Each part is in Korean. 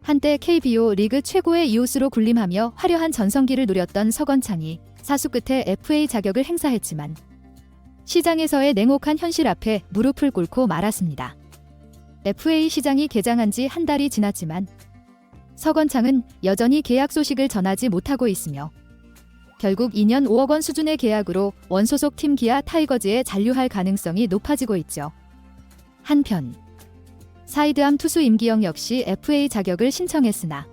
한때 KBO 리그 최고의 이웃으로 군림하며 화려한 전성기를 누렸던 서건창이 사수 끝에 FA 자격을 행사했지만 시장에서의 냉혹한 현실 앞에 무릎을 꿇고 말았습니다. FA 시장이 개장한 지 한 달이 지났지만 서건창은 여전히 계약 소식을 전하지 못하고 있으며 결국 2년 5억 원 수준의 계약으로 원소속 팀 기아 타이거즈에 잔류할 가능성이 높아지고 있죠. 한편 사이드암 투수 임기영 역시 FA 자격을 신청했으나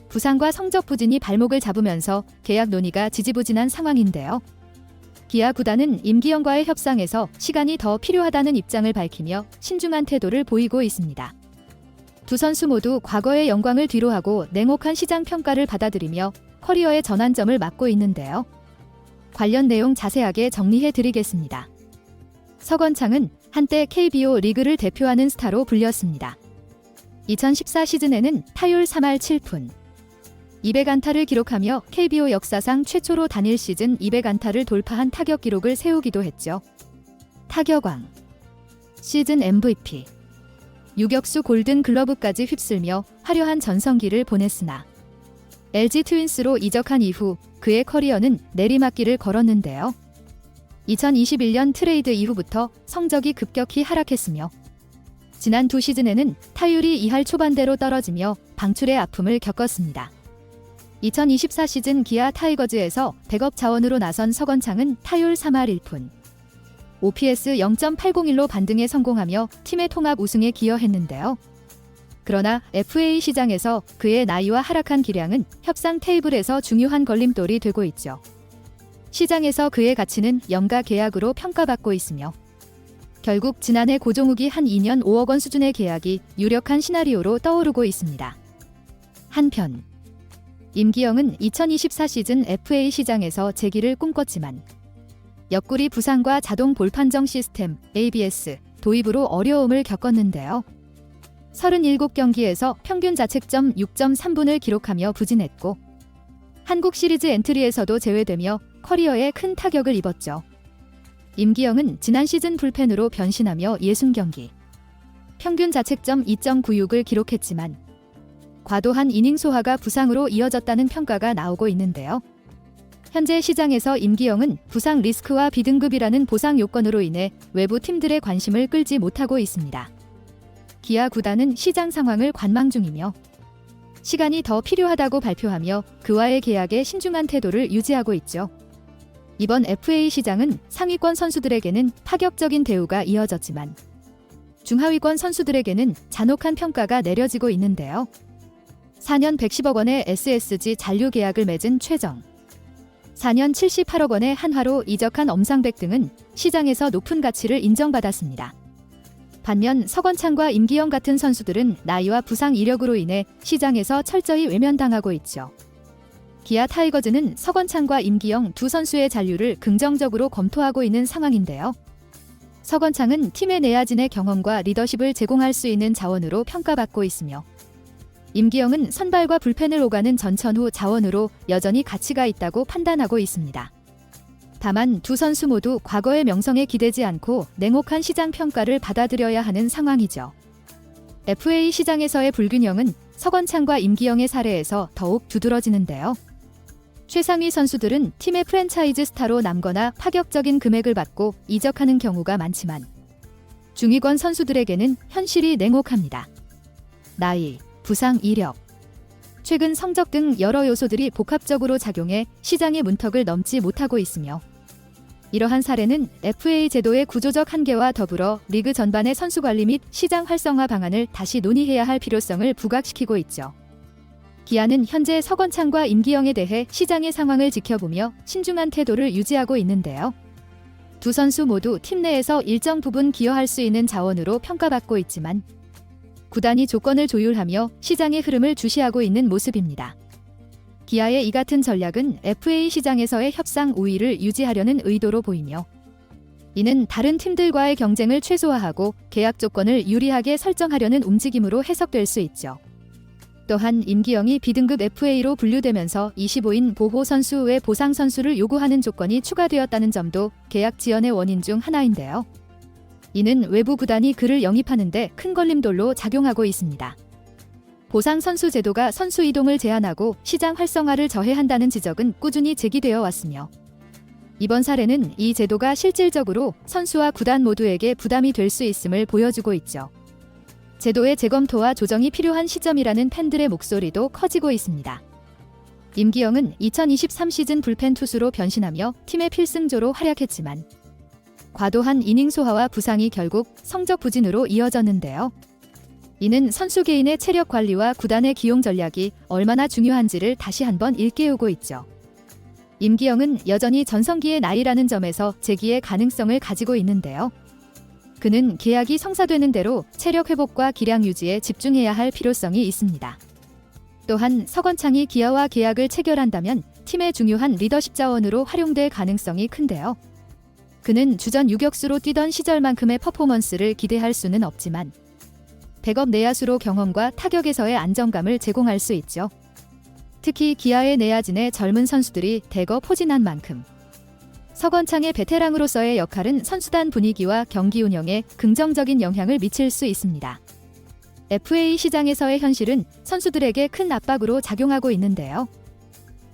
부상과 성적 부진이 발목을 잡으면서 계약 논의가 지지부진한 상황인데요. 기아 구단은 임기영과의 협상에서 시간이 더 필요하다는 입장을 밝히며 신중한 태도를 보이고 있습니다. 두 선수 모두 과거의 영광을 뒤로하고 냉혹한 시장 평가를 받아들이며 커리어의 전환점을 맞고 있는데요. 관련 내용 자세하게 정리해 드리겠습니다. 서건창은 한때 KBO 리그를 대표하는 스타로 불렸습니다. 2014 시즌에는 타율 3할 7푼 200안타를 기록하며 KBO 역사상 최초로 단일 시즌 200안타를 돌파한 타격 기록을 세우기도 했죠. 타격왕, 시즌 MVP, 유격수 골든 글러브까지 휩쓸며 화려한 전성기를 보냈으나 LG 트윈스로 이적한 이후 그의 커리어는 내리막길을 걸었는데요. 2021년 트레이드 이후부터 성적이 급격히 하락했으며 지난 두 시즌에는 타율이 2할 초반대로 떨어지며 방출의 아픔을 겪었습니다. 2024 시즌 기아 타이거즈에서 백업 자원으로 나선 서건창은 타율 3할 1푼, OPS 0.801로 반등에 성공하며 팀의 통합 우승에 기여했는데요. 그러나 FA 시장에서 그의 나이와 하락한 기량은 협상 테이블에서 중요한 걸림돌이 되고 있죠. 시장에서 그의 가치는 연가 계약으로 평가받고 있으며 결국 지난해 고종욱이 한 2년 5억 원 수준의 계약이 유력한 시나리오로 떠오르고 있습니다. 한편 임기영은 2024 시즌 FA 시장에서 재기를 꿈꿨지만 옆구리 부상과 자동 볼 판정 시스템 ABS 도입으로 어려움을 겪었는데요. 37경기에서 평균 자책점 6.3분을 기록하며 부진했고 한국 시리즈 엔트리에서도 제외되며 커리어에 큰 타격을 입었죠. 임기영은 지난 시즌 불펜으로 변신하며 60경기, 평균 자책점 2.96을 기록했지만 과도한 이닝 소화가 부상으로 이어졌다는 평가가 나오고 있는데요. 현재 시장에서 임기영은 부상 리스크와 B등급이라는 보상 요건으로 인해 외부 팀들의 관심을 끌지 못하고 있습니다. 기아 구단은 시장 상황을 관망 중이며 시간이 더 필요하다고 발표하며 그와의 계약에 신중한 태도를 유지하고 있죠. 이번 FA 시장은 상위권 선수들에게는 파격적인 대우가 이어졌지만 중하위권 선수들에게는 잔혹한 평가가 내려지고 있는데요. 4년 110억 원의 SSG 잔류 계약을 맺은 최정, 4년 78억 원의 한화로 이적한 엄상백 등은 시장에서 높은 가치를 인정받았습니다. 반면 서건창과 임기영 같은 선수들은 나이와 부상 이력으로 인해 시장에서 철저히 외면당하고 있죠. 기아 타이거즈는 서건창과 임기영 두 선수의 잔류를 긍정적으로 검토하고 있는 상황인데요. 서건창은 팀의 내야진의 경험과 리더십을 제공할 수 있는 자원으로 평가받고 있으며 임기영은 선발과 불펜을 오가는 전천후 자원으로 여전히 가치가 있다고 판단하고 있습니다. 다만 두 선수 모두 과거의 명성에 기대지 않고 냉혹한 시장 평가를 받아들여야 하는 상황이죠. FA 시장에서의 불균형은 서건창과 임기영의 사례에서 더욱 두드러지는데요. 최상위 선수들은 팀의 프랜차이즈 스타로 남거나 파격적인 금액을 받고 이적하는 경우가 많지만 중위권 선수들에게는 현실이 냉혹합니다. 나이, 부상 이력, 최근 성적 등 여러 요소들이 복합적으로 작용해 시장의 문턱을 넘지 못하고 있으며 이러한 사례는 FA 제도의 구조적 한계와 더불어 리그 전반의 선수 관리 및 시장 활성화 방안을 다시 논의해야 할 필요성을 부각시키고 있죠. 기아는 현재 서건창과 임기영에 대해 시장의 상황을 지켜보며 신중한 태도를 유지하고 있는데요. 두 선수 모두 팀 내에서 일정 부분 기여할 수 있는 자원으로 평가받고 있지만 구단이 조건을 조율하며 시장의 흐름을 주시하고 있는 모습입니다. 기아의 이 같은 전략은 FA 시장에서의 협상 우위를 유지하려는 의도로 보이며 이는 다른 팀들과의 경쟁을 최소화하고 계약 조건을 유리하게 설정하려는 움직임으로 해석될 수 있죠. 또한 임기영이 B등급 FA로 분류되면서 25인 보호 선수 외 보상 선수를 요구하는 조건이 추가되었다는 점도 계약 지연의 원인 중 하나인데요. 이는 외부 구단이 그를 영입하는 데 큰 걸림돌로 작용하고 있습니다. 보상 선수 제도가 선수 이동을 제한하고 시장 활성화를 저해한다는 지적은 꾸준히 제기되어 왔으며 이번 사례는 이 제도가 실질적으로 선수와 구단 모두에게 부담이 될 수 있음을 보여주고 있죠. 제도의 재검토와 조정이 필요한 시점이라는 팬들의 목소리도 커지고 있습니다. 임기영은 2023 시즌 불펜 투수로 변신하며 팀의 필승조로 활약했지만 과도한 이닝 소화와 부상이 결국 성적 부진으로 이어졌는데요. 이는 선수 개인의 체력 관리와 구단의 기용 전략이 얼마나 중요한지를 다시 한번 일깨우고 있죠. 임기영은 여전히 전성기의 나이라는 점에서 재기의 가능성을 가지고 있는데요. 그는 계약이 성사되는 대로 체력 회복과 기량 유지에 집중해야 할 필요성이 있습니다. 또한 서건창이 기아와 계약을 체결한다면 팀의 중요한 리더십 자원으로 활용될 가능성이 큰데요. 그는 주전 유격수로 뛰던 시절만큼의 퍼포먼스를 기대할 수는 없지만 백업 내야수로 경험과 타격에서의 안정감을 제공할 수 있죠. 특히 기아의 내야진의 젊은 선수들이 대거 포진한 만큼 서건창의 베테랑으로서의 역할은 선수단 분위기와 경기 운영에 긍정적인 영향을 미칠 수 있습니다. FA 시장에서의 현실은 선수들에게 큰 압박으로 작용하고 있는데요.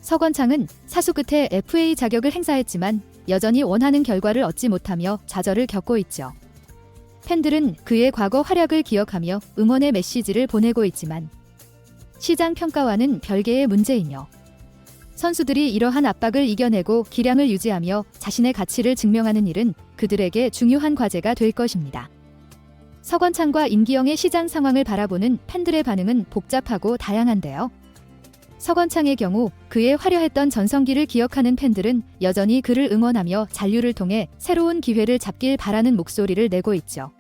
서건창은 사수 끝에 FA 자격을 행사했지만 여전히 원하는 결과를 얻지 못하며 좌절을 겪고 있죠. 팬들은 그의 과거 활약을 기억하며 응원의 메시지를 보내고 있지만 시장 평가와는 별개의 문제이며 선수들이 이러한 압박을 이겨내고 기량을 유지하며 자신의 가치를 증명하는 일은 그들에게 중요한 과제가 될 것입니다. 서건창과 임기영의 시장 상황을 바라보는 팬들의 반응은 복잡하고 다양한데요. 서건창의 경우 그의 화려했던 전성기를 기억하는 팬들은 여전히 그를 응원하며 잔류를 통해 새로운 기회를 잡길 바라는 목소리를 내고 있죠.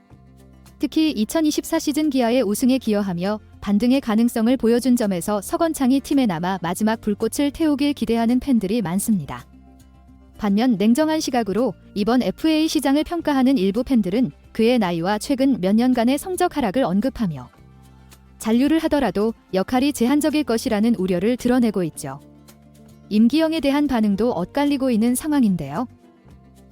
특히 2024 시즌 기아의 우승에 기여하며 반등의 가능성을 보여준 점에서 서건창이 팀에 남아 마지막 불꽃을 태우길 기대하는 팬들이 많습니다. 반면 냉정한 시각으로 이번 FA 시장을 평가하는 일부 팬들은 그의 나이와 최근 몇 년간의 성적 하락을 언급하며 잔류를 하더라도 역할이 제한적일 것이라는 우려를 드러내고 있죠. 임기영에 대한 반응도 엇갈리고 있는 상황인데요.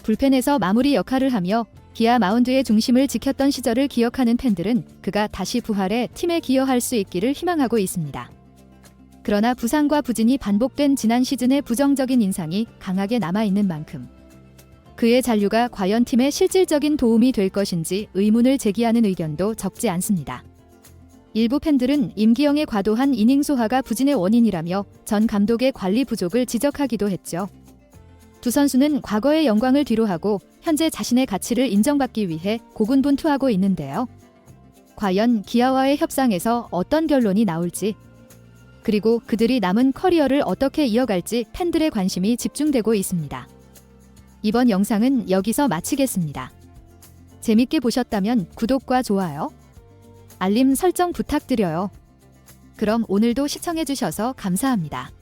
불펜에서 마무리 역할을 하며 기아 마운드의 중심을 지켰던 시절을 기억하는 팬들은 그가 다시 부활해 팀에 기여할 수 있기를 희망하고 있습니다. 그러나 부상과 부진이 반복된 지난 시즌의 부정적인 인상이 강하게 남아있는 만큼 그의 잔류가 과연 팀에 실질적인 도움이 될 것인지 의문을 제기하는 의견도 적지 않습니다. 일부 팬들은 임기영의 과도한 이닝 소화가 부진의 원인이라며 전 감독의 관리 부족을 지적하기도 했죠. 두 선수는 과거의 영광을 뒤로하고 현재 자신의 가치를 인정받기 위해 고군분투하고 있는데요. 과연 기아와의 협상에서 어떤 결론이 나올지, 그리고 그들이 남은 커리어를 어떻게 이어갈지 팬들의 관심이 집중되고 있습니다. 이번 영상은 여기서 마치겠습니다. 재밌게 보셨다면 구독과 좋아요, 알림 설정 부탁드려요. 그럼 오늘도 시청해주셔서 감사합니다.